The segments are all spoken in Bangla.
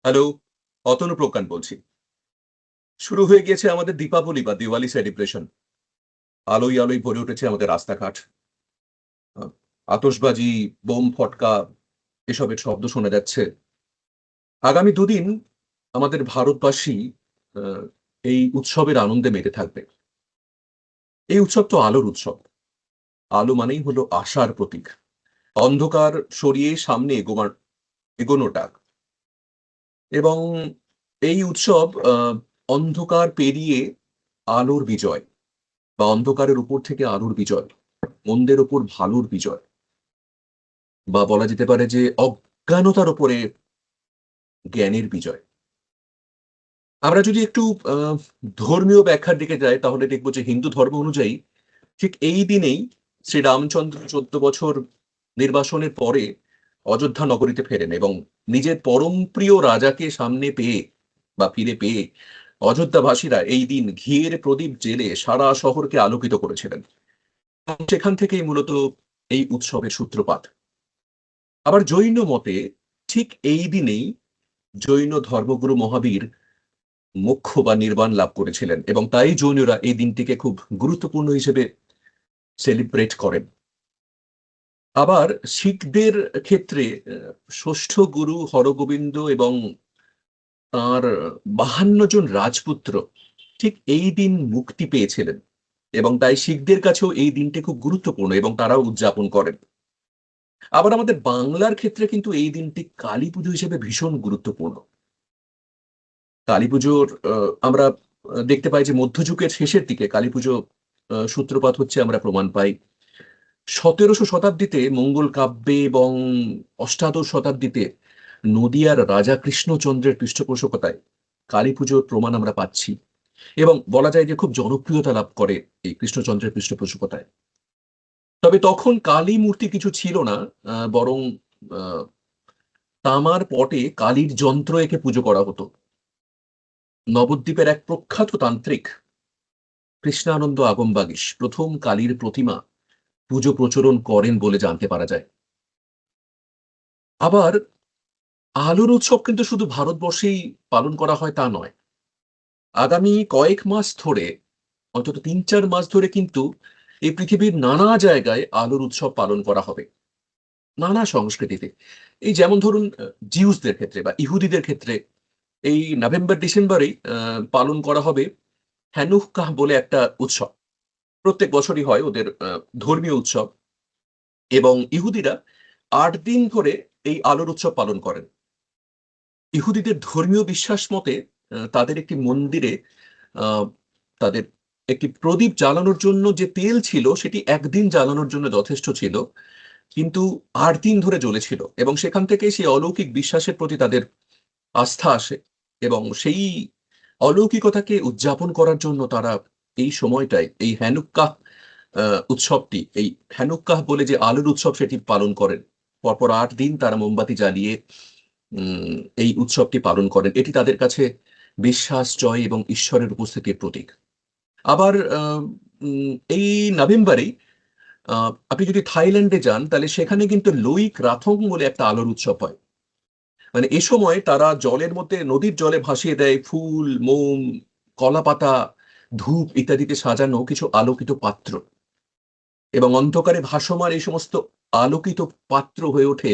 হ্যালো, অতনু প্রকান বলছি। শুরু হয়ে গিয়েছে আমাদের দীপাবলি বা দিওয়ালি সেলিব্রেশন। আলোয় আলোয় ভরে উঠেছে আমাদের রাস্তাঘাট। আ আতশবাজি, বোম ফটকা এসবের শব্দ শোনা যাচ্ছে। আগামী দুদিন আমাদের ভারতবাসী আ এই উৎসবের আনন্দে মেতে থাকবে। এই উৎসব তো আলোর উৎসব। আলো মানেই হলো আশার প্রতীক। অন্ধকার সরিয়ে সামনে এগোনোটা এবং এই উৎসব অন্ধকার পেরিয়ে আলোর বিজয় বা অন্ধকারের উপর থেকে আলোর বিজয়। মন্দের ওপর ভালোর বিজয় বা বলা যেতে পারে যে অজ্ঞানতার উপরে জ্ঞানের বিজয়। আমরা যদি একটু ধর্মীয় ব্যাখ্যার দিকে যাই তাহলে দেখব যে হিন্দু ধর্ম অনুযায়ী ঠিক এই দিনেই শ্রী রামচন্দ্র ১৪ বছর নির্বাসনের পরে অযোধ্যা নগরীতে ফেরেন এবং নিজের পরম প্রিয় রাজাকে সামনে পেয়ে বা ফিরে পেয়ে অযোধ্যাবাসীরা এই দিন ঘিয়ের প্রদীপ জ্বেলে সারা শহরকে আলোকিত করেছিলেন। এবং সেখান থেকেই মূলত এই উৎসবের সূত্রপাত। আবার জৈন মতে ঠিক এই দিনেই জৈন ধর্মগুরু মহাবীর মোক্ষ বা নির্বাণ লাভ করেছিলেন এবং তাই জৈনরা এই দিনটিকে খুব গুরুত্বপূর্ণ হিসেবে সেলিব্রেট করেন। আবার শিখদের ক্ষেত্রে ষষ্ঠ গুরু হরগোবিন্দ এবং তাঁর ৫২ জন রাজপুত্র ঠিক এই দিন মুক্তি পেয়েছিলেন এবং তাই শিখদের কাছেও এই দিনটি খুব গুরুত্বপূর্ণ এবং তারাও উদযাপন করেন। আবার আমাদের বাংলার ক্ষেত্রে কিন্তু এই দিনটি কালীপুজো হিসেবে ভীষণ গুরুত্বপূর্ণ। কালীপুজোর আমরা দেখতে পাই যে মধ্যযুগের শেষের দিকে কালীপুজো সূত্রপাত হচ্ছে আমরা প্রমাণ পাই। ১৭শ শতাব্দীতে মঙ্গল কাব্যে এবং অষ্টাদশ শতাব্দীতে নদিয়ার রাজা কৃষ্ণচন্দ্রের পৃষ্ঠপোষকতায় কালীপুজোর প্রমাণ আমরা পাচ্ছি এবং বলা যায় যে খুব জনপ্রিয়তা লাভ করে এই কৃষ্ণচন্দ্রের পৃষ্ঠপোষকতায়। তবে তখন কালী মূর্তি কিছু ছিল না, বরং আ তামার পটে কালীর যন্ত্র এঁকে পুজো করা হতো। নবদ্বীপের এক প্রখ্যাত তান্ত্রিক কৃষ্ণানন্দ আগমবাগীশ প্রথম কালীর প্রতিমা পুজো প্রচলন করেন বলে জানতে পারা যায়। আবার আলোর উৎসব কিন্তু শুধু ভারতবর্ষেই পালন করা হয় তা নয়। আগামী কয়েক মাস ধরে অন্তত ৩-৪ মাস ধরে কিন্তু এই পৃথিবীর নানা জায়গায় আলোর উৎসব পালন করা হবে। নানা সংস্কৃতিতে। এই যেমন ধরুন জিউসদের ক্ষেত্রে বা ইহুদিদের ক্ষেত্রে এই নভেম্বর-ডিসেম্বরেই পালন করা হবে হ্যানুক্কাহ বলে একটা উৎসব। প্রত্যেক বছরই হয় ওদের ধর্মীয় উৎসব এবং ইহুদিরা ৮ দিন ধরে এই আলোর উৎসব পালন করেন। ইহুদিদের ধর্মীয় বিশ্বাস মতে তাদের একটি মন্দিরে আ তাদের একটি প্রদীপ জ্বালানোর জন্য যে তেল ছিল সেটি ১ দিন জ্বালানোর জন্য যথেষ্ট ছিল। কিন্তু ৮ দিন ধরে জ্বলেছিল এবং সেখান থেকেই সেই অলৌকিক বিশ্বাসের প্রতি তাদের আস্থা আসে এবং সেই অলৌকিকতাকে উদযাপন করার জন্য তারা এই সময়টায় এই হ্যানুক্কাহ আ উৎসবটি, এই হ্যানুক্কাহ বলে যে আলোর উৎসব সেটি পালন করেন। পরপর ৮ দিন তারা মোমবাতি জ্বালিয়ে এই উৎসবটি পালন করেন। এটি তাদের কাছে বিশ্বাস, জয় এবং ঈশ্বরের উপস্থিতির প্রতীক। আবার এই নভেম্বরেই আ আপনি যদি থাইল্যান্ডে যান তাহলে সেখানে কিন্তু লোইক রাথং বলে একটা আলোর উৎসব হয়। মানে এ সময় তারা জলের মধ্যে নদীর জলে ভাসিয়ে দেয় ফুল, মোম, কলাপাতা, ধূপ ইত্যাদিতে সাজানো কিছু আলোকিত পাত্র এবং অন্ধকারে ভাসমান এই সমস্ত আলোকিত পাত্র হয়ে ওঠে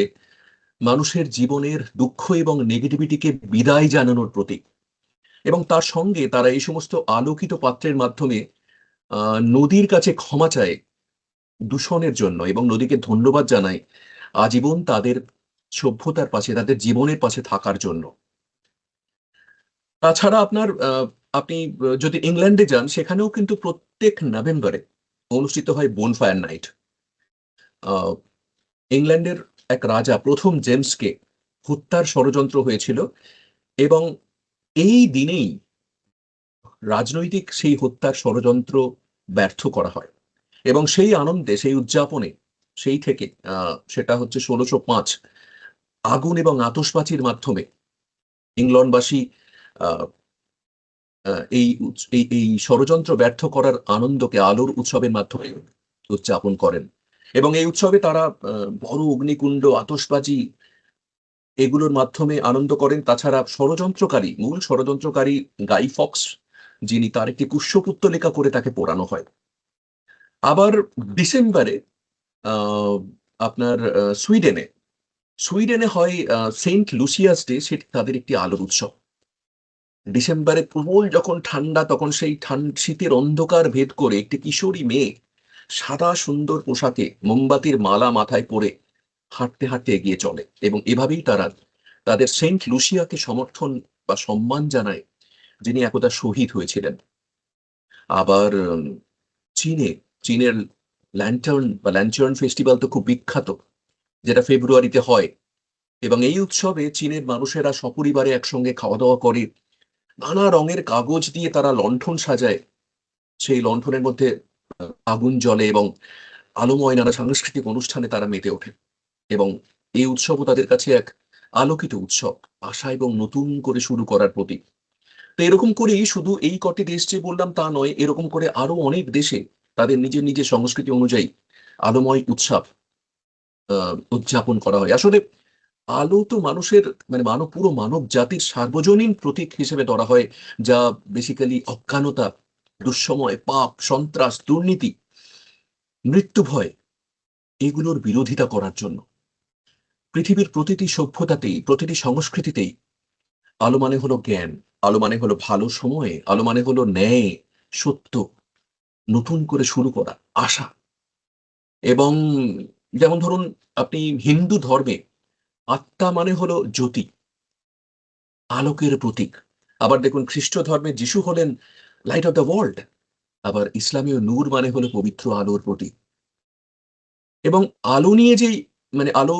মানুষের জীবনের দুঃখ এবং নেগেটিভিটিকে বিদায় জানানোর প্রতীক এবং তার সঙ্গে তারা এই সমস্ত আলোকিত পাত্রের মাধ্যমে আ নদীর কাছে ক্ষমা চায় দূষণের জন্য এবং নদীকে ধন্যবাদ জানায় আজীবন তাদের সভ্যতার পাশে, তাদের জীবনের পাশে থাকার জন্য। তাছাড়া আপনি যদি ইংল্যান্ডে যান সেখানেও কিন্তু প্রত্যেক নভেম্বরে অনুষ্ঠিত হয় বোনফায়ার নাইট। আ ইংল্যান্ডের এক রাজা ১ম জেমসকে হত্যার ষড়যন্ত্র হয়েছিল এবং এই দিনেই রাজনৈতিক সেই হত্যার ষড়যন্ত্র ব্যর্থ করা হয় এবং সেই আনন্দে, সেই উদযাপনে সেই থেকে সেটা হচ্ছে ১৬০৫ আগুন এবং আতশবাজির মাধ্যমে ইংল্যান্ডবাসী আ আ এই উৎস এই এই ষড়যন্ত্র ব্যর্থ করার আনন্দকে আলোর উৎসবের মাধ্যমে উদযাপন করেন এবং এই উৎসবে তারা বড় অগ্নিকুণ্ড, আতশবাজি এগুলোর মাধ্যমে আনন্দ করেন। তাছাড়া ষড়যন্ত্রকারী, মূল ষড়যন্ত্রকারী গাই ফক্স, যিনি, তার একটি পুষ্পপুত্তলিকা করে তাকে পোড়ানো হয়। আবার ডিসেম্বরে আহ, আপনার সুইডেনে সুইডেনে হয় সেন্ট লুসিয়াস ডে, সেটি তাদের একটি আলোর উৎসব। ডিসেম্বরে প্রবল যখন ঠান্ডা, তখন সেই শীতের অন্ধকার ভেদ করে একটি কিশোরী মেয়ে সাদা সুন্দর পোশাকে মোমবাতির মালা মাথায় পরে হাঁটতে হাঁটতে এগিয়ে চলে, এবং এভাবেই তারা তাদের সেন্ট লুসিয়াকে সমর্থন বা সম্মান জানায়, যিনি একদা শহীদ হয়েছিলেন। আবার চীনে চীনের ল্যান্টার্ন ফেস্টিভ্যাল তো খুব বিখ্যাত, যেটা ফেব্রুয়ারিতে হয়। এবং এই উৎসবে চীনের মানুষেরা সপরিবারে একসঙ্গে খাওয়া দাওয়া করে, নানা রঙের কাগজ দিয়ে তারা লণ্ঠন সাজায়, সেই লণ্ঠনের মধ্যে আগুন জ্বলে, এবং আলোময় নানা সাংস্কৃতিক অনুষ্ঠানে তারা মেতে ওঠে। এবং এই উৎসবও তাদের কাছে এক আলোকিত উৎসব, আশা এবং নতুন করে শুরু করার প্রতীক। তো এরকম করেই শুধু এই কটি দেশ যে বললাম তা নয়, এরকম করে আরো অনেক দেশে তাদের নিজের নিজের সংস্কৃতি অনুযায়ী আলোময় উৎসব উদযাপন করা হয়। আসলে আলো তো মানুষের, মানে পুরো মানব জাতির সার্বজনীন প্রতীক হিসেবে ধরা হয়, যা বেসিক্যালি অজ্ঞানতা, দুঃসময়, পাপ, সন্ত্রাস, দুর্নীতি, মৃত্যু ভয়, এগুলোর বিরোধিতা করার জন্য। পৃথিবীর প্রতিটি সভ্যতাতেই, প্রতিটি সংস্কৃতিতেই আলো মানে হলো জ্ঞান, আলো মানে হলো ভালো সময়ে, আলো মানে হলো ন্যায়, সত্য, নতুন করে শুরু করা, আশা। এবং যেমন ধরুন, আপনি হিন্দু ধর্মে আত্মা মানে হলো জ্যোতি, আলোকের প্রতীক। আবার দেখুন, খ্রিস্ট ধর্মে যিশু হলেন লাইট অফ দ্য ওয়ার্ল্ড। আবার ইসলামীয় নূর মানে হলো পবিত্র আলোর প্রতীক। এবং আলো নিয়ে যেই, আলো,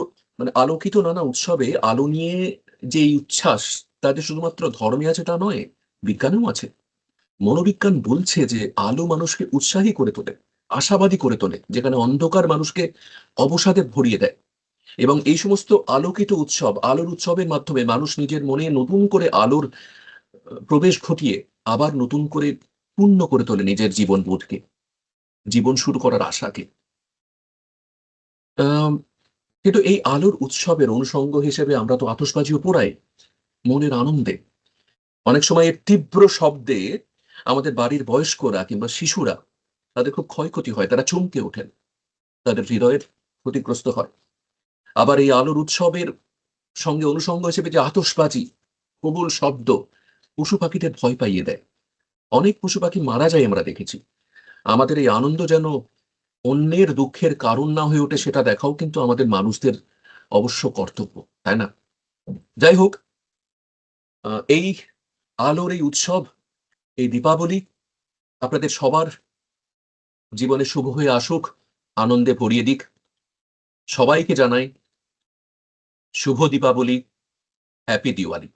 আলোকিত নানা উৎসবে আলো নিয়ে যে এই উচ্ছ্বাস, তাদের শুধুমাত্র ধর্মে আছে তা নয়, বিজ্ঞানেও আছে। মনোবিজ্ঞান বলছে যে আলো মানুষকে উৎসাহী করে তোলে, আশাবাদী করে তোলে, যেখানে অন্ধকার মানুষকে অবসাদে ভরিয়ে দেয়। এবং এই সমস্ত আলোকিত উৎসব, আলোর উৎসবের মাধ্যমে মানুষ নিজের মনে নতুন করে আলোর প্রবেশ ঘটিয়ে আবার নতুন করে পূর্ণ করে তোলে নিজের জীবন বোধকে, জীবন শুরু করার আশাকে। আম, কিন্তু এই আলোর উৎসবের অনুষঙ্গ হিসেবে আমরা তো আতশবাজিও পোড়াই মনের আনন্দে। অনেক সময় এর তীব্র শব্দে আমাদের বাড়ির বয়স্করা কিংবা শিশুরা, তাদের খুব ক্ষয়ক্ষতি হয়, তারা চমকে ওঠেন, তাদের হৃদয়ের ক্ষতিগ্রস্ত হয়। আবার এই আলোর উৎসবের সঙ্গে অনুষঙ্গ হিসেবে যে আতশবাজি, প্রবল শব্দ, পশু পাখিদের ভয় পাইয়ে দেয়। অনেক পশু পাখি মারা যায় আমরা দেখেছি। আমাদের এই আনন্দ যেন অন্যের দুঃখের কারণ না হয়ে ওঠে, সেটা দেখাও কিন্তু আমাদের মানুষদের অবশ্য কর্তব্য, তাই না? যাই হোক, এই আলোর এই উৎসব, এই দীপাবলি আপনাদের সবার জীবনে শুভ হয়ে আসুক, আনন্দে ভরিয়ে দিক। সবাইকে জানাই শুভ দীপাবলি, হ্যাপি দিওয়ালি।